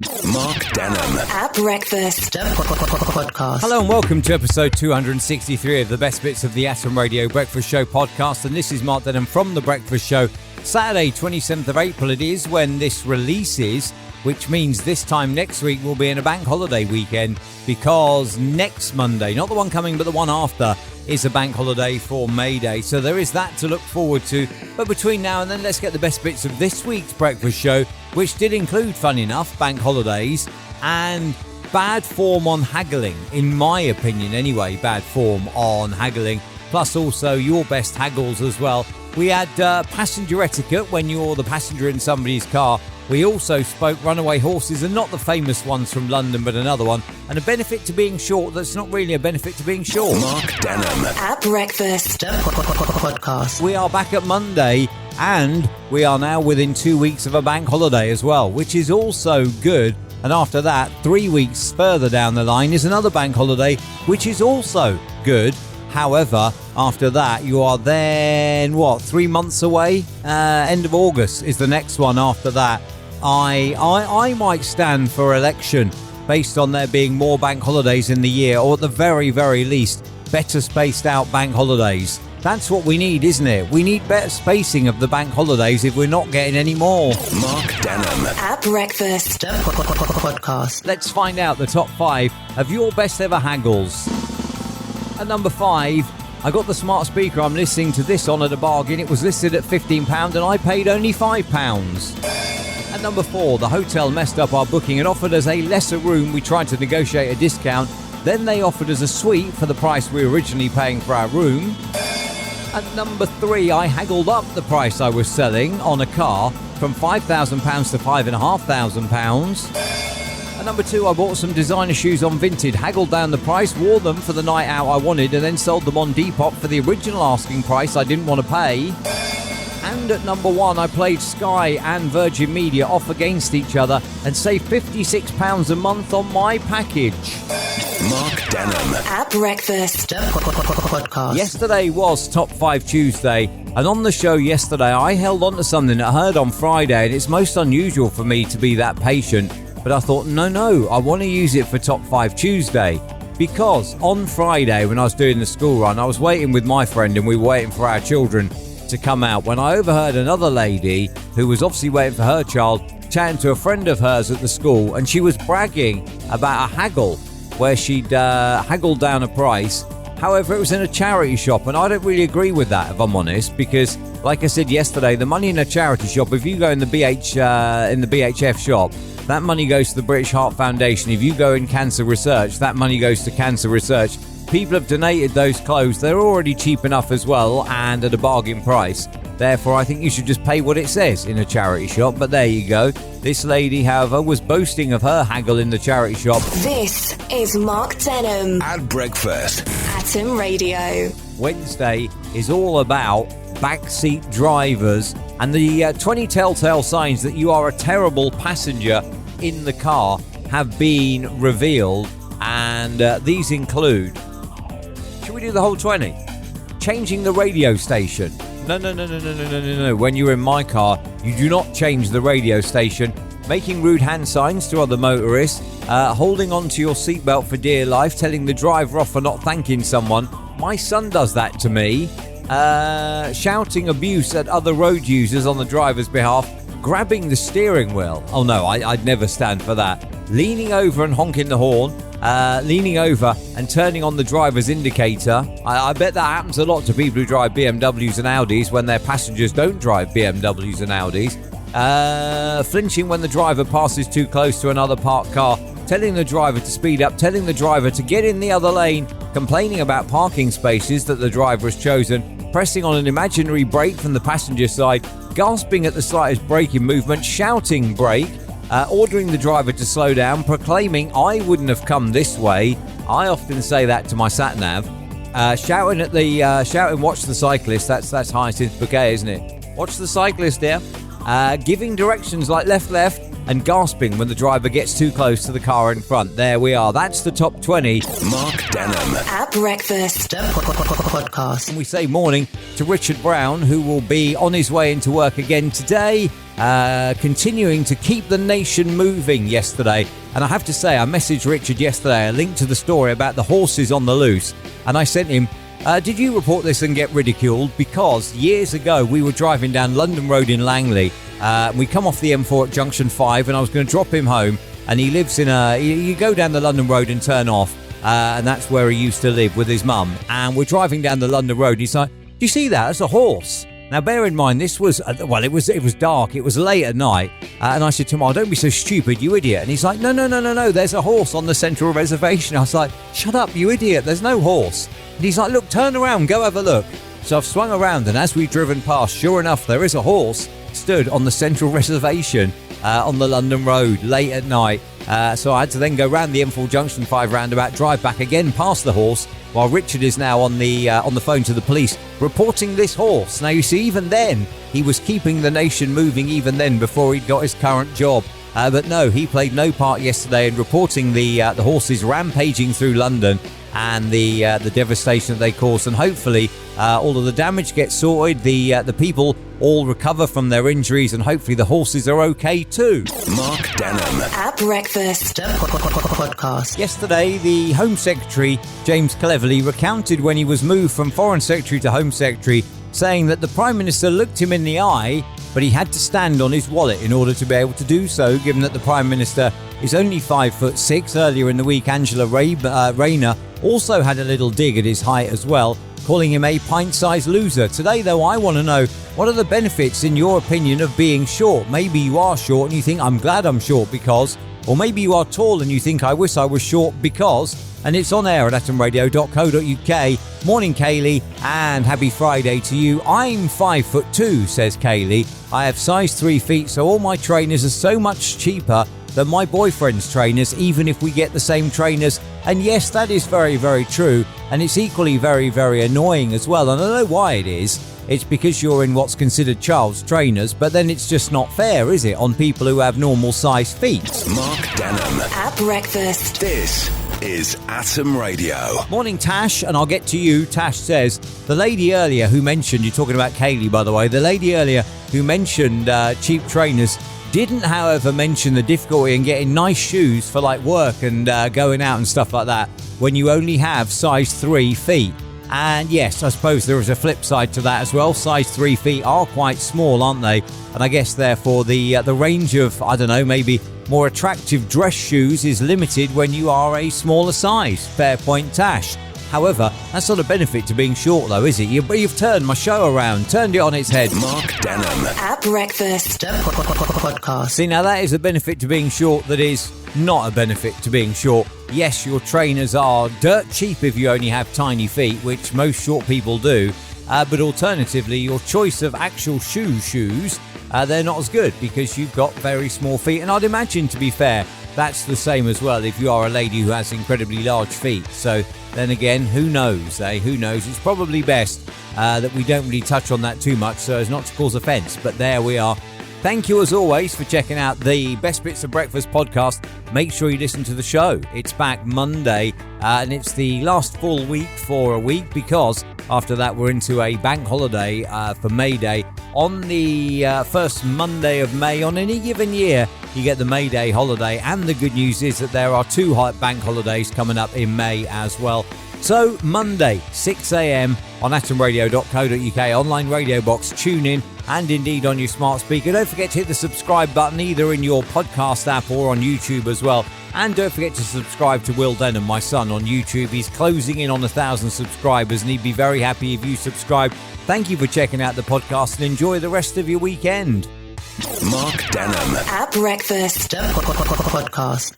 Mark Denholm at breakfast podcast. Hello and welcome to episode 263 of the best bits of the Atom Radio Breakfast Show podcast. And this is Mark Denholm from The Breakfast Show. Saturday, 27th of April it is when this releases, which means this time next week will be in a bank holiday weekend because next Monday, not the one coming but the one after, is a bank holiday for May Day. So there is that to look forward to. But between now and then, let's get the best bits of this week's breakfast show, which did include, fun enough, bank holidays and bad form on haggling. In my opinion anyway, bad form on haggling. Plus also your best haggles as well. We had passenger etiquette when you're the passenger in somebody's car. We also spoke runaway horses, and not the famous ones from London, but another one. And a benefit to being short that's not really a benefit to being short. Mark Denholm at breakfast podcast. We are back at Monday, and we are now within 2 weeks of a bank holiday as well, which is also good. And after that, 3 weeks further down the line is another bank holiday, which is also good. However, after that, you are then, 3 months away? End of August is the next one after that. I might stand for election based on there being more bank holidays in the year, or at the very, very least, better spaced out bank holidays. That's what we need, isn't it? We need better spacing of the bank holidays if we're not getting any more. Mark Denholm at breakfast podcast. Let's find out the top 5 of your best ever haggles. At number 5, I got the smart speaker I'm listening to this on at a bargain. It was listed at £15 and I paid only £5. At number 4, the hotel messed up our booking and offered us a lesser room. We tried to negotiate a discount. Then they offered us a suite for the price we were originally paying for our room. At number 3, I haggled up the price I was selling on a car from £5,000 to £5,500. At number 2, I bought some designer shoes on Vinted, haggled down the price, wore them for the night out I wanted, and then sold them on Depop for the original asking price I didn't want to pay. And at number 1, I played Sky and Virgin Media off against each other and saved £56 a month on my package. Mark Denholm at breakfast podcast. Yesterday was Top 5 Tuesday, and on the show yesterday I held on to something that I heard on Friday, and it's most unusual for me to be that patient, but I thought, no, I want to use it for Top 5 Tuesday, because on Friday when I was doing the school run, I was waiting with my friend and we were waiting for our children to come out when I overheard another lady who was obviously waiting for her child chatting to a friend of hers at the school, and she was bragging about a haggle where she'd haggled down a price. However, it was in a charity shop, and I don't really agree with that, if I'm honest, because like I said yesterday, the money in a charity shop, if you go in the BHF shop, that money goes to the British Heart Foundation. If you go in cancer research, that money goes to cancer research. People have donated those clothes. They're already cheap enough as well and at a bargain price. Therefore, I think you should just pay what it says in a charity shop. But there you go. This lady, however, was boasting of her haggle in the charity shop. This is Mark Denholm at breakfast. Atom Radio. Wednesday is all about backseat drivers and the 20 telltale signs that you are a terrible passenger in the car have been revealed, and these include, should we do the whole 20? Changing the radio station. No. When you're in my car, you do not change the radio station. Making rude hand signs to other motorists, holding on to your seatbelt for dear life, telling the driver off for not thanking someone. My son does that to me. Shouting abuse at other road users on the driver's behalf, grabbing the steering wheel. Oh no, I'd never stand for that. Leaning over and honking the horn, leaning over and turning on the driver's indicator. I bet that happens a lot to people who drive BMWs and Audis when their passengers don't drive BMWs and Audis. Flinching when the driver passes too close to another parked car, telling the driver to speed up, telling the driver to get in the other lane, complaining about parking spaces that the driver has chosen, pressing on an imaginary brake from the passenger side, gasping at the slightest braking movement, shouting brake, ordering the driver to slow down, proclaiming I wouldn't have come this way. I often say that to my sat-nav. Shouting watch the cyclist. That's Hyacinth Bouquet, isn't it? Watch the cyclist there. Giving directions like left, and gasping when the driver gets too close to the car in front. There we are. That's the top 20. Mark Denholm at breakfast podcast. And we say morning to Richard Brown, who will be on his way into work again today. continuing to keep the nation moving yesterday. And I have to say, I messaged Richard yesterday a link to the story about the horses on the loose. And I sent him, did you report this and get ridiculed? Because years ago, we were driving down London Road in Langley. We come off the M4 at Junction 5 and I was going to drop him home. And he lives in you go down the London Road and turn off. And that's where he used to live with his mum. And we're driving down the London Road. He's like, do you see that? That's a horse. Now, bear in mind, this was, it was dark. It was late at night. And I said to him, oh, don't be so stupid, you idiot. And he's like, no, there's a horse on the central reservation. I was like, shut up, you idiot. There's no horse. And he's like, look, turn around, go have a look. So I've swung around, and as we've driven past, sure enough, there is a horse stood on the central reservation on the London Road late at night. So I had to then go round the M4 Junction 5 roundabout, drive back again past the horse, while Richard is now on the phone to the police reporting this horse. Now, you see, even then, he was keeping the nation moving even then before he'd got his current job. But no, he played no part yesterday in reporting the horses rampaging through London and the devastation that they caused. And hopefully all of the damage gets sorted, the people all recover from their injuries, and hopefully the horses are okay too. Mark Denholm. At Breakfast Podcast. Yesterday, the Home Secretary, James Cleverly, recounted when he was moved from Foreign Secretary to Home Secretary, saying that the Prime Minister looked him in the eye, but he had to stand on his wallet in order to be able to do so, given that the Prime Minister is only 5'6". Earlier in the week, Angela Rayner also had a little dig at his height as well, calling him a pint-sized loser. Today, though, I want to know, what are the benefits, in your opinion, of being short? Maybe you are short and you think, I'm glad I'm short because, or maybe you are tall and you think, I wish I was short because, and it's on air at atomradio.co.uk. Morning, Kaylee, and happy Friday to you. I'm 5'2", says Kaylee. I have size 3 feet, so all my trainers are so much cheaper than my boyfriend's trainers, even if we get the same trainers. And yes, that is very, very true. And it's equally very, very annoying as well. And I know why it is. It's because you're in what's considered child's trainers, but then it's just not fair, is it, on people who have normal size feet? Mark Denholm. At Breakfast. This is Atom Radio. Morning, Tash, and I'll get to you. Tash says, the lady earlier who mentioned, you're talking about Kaylee, by the way, the lady earlier who mentioned cheap trainers didn't, however, mention the difficulty in getting nice shoes for like work and going out and stuff like that when you only have size 3 feet. And yes, I suppose there is a flip side to that as well. Size 3 feet are quite small, aren't they? And I guess therefore the range of, I don't know, maybe more attractive dress shoes is limited when you are a smaller size. Fair point, Tash. However, that's not a benefit to being short, though, is it? You've turned my show around, turned it on its head. Mark Denholm. At Breakfast Podcast. See, now that is a benefit to being short that is not a benefit to being short. Yes, your trainers are dirt cheap if you only have tiny feet, which most short people do. But alternatively, your choice of actual shoes, they're not as good because you've got very small feet. And I'd imagine, to be fair, that's the same as well if you are a lady who has incredibly large feet. So then again, who knows, eh? Who knows? It's probably best that we don't really touch on that too much so as not to cause offence. But there we are. Thank you as always for checking out the Best Bits of Breakfast podcast. Make sure you listen to the show. It's back Monday and it's the last full week for a week because after that we're into a bank holiday for May Day. On the first Monday of May on any given year, you get the May Day holiday, and the good news is that there are 2 bank holidays coming up in May as well. So Monday, 6 a.m. on atomradio.co.uk, online radio box, tune in, and indeed on your smart speaker. Don't forget to hit the subscribe button either in your podcast app or on YouTube as well. And don't forget to subscribe to Will Denham, my son, on YouTube. He's closing in on 1,000 subscribers and he'd be very happy if you subscribe. Thank you for checking out the podcast and enjoy the rest of your weekend. Mark Denholm. At Breakfast Podcast.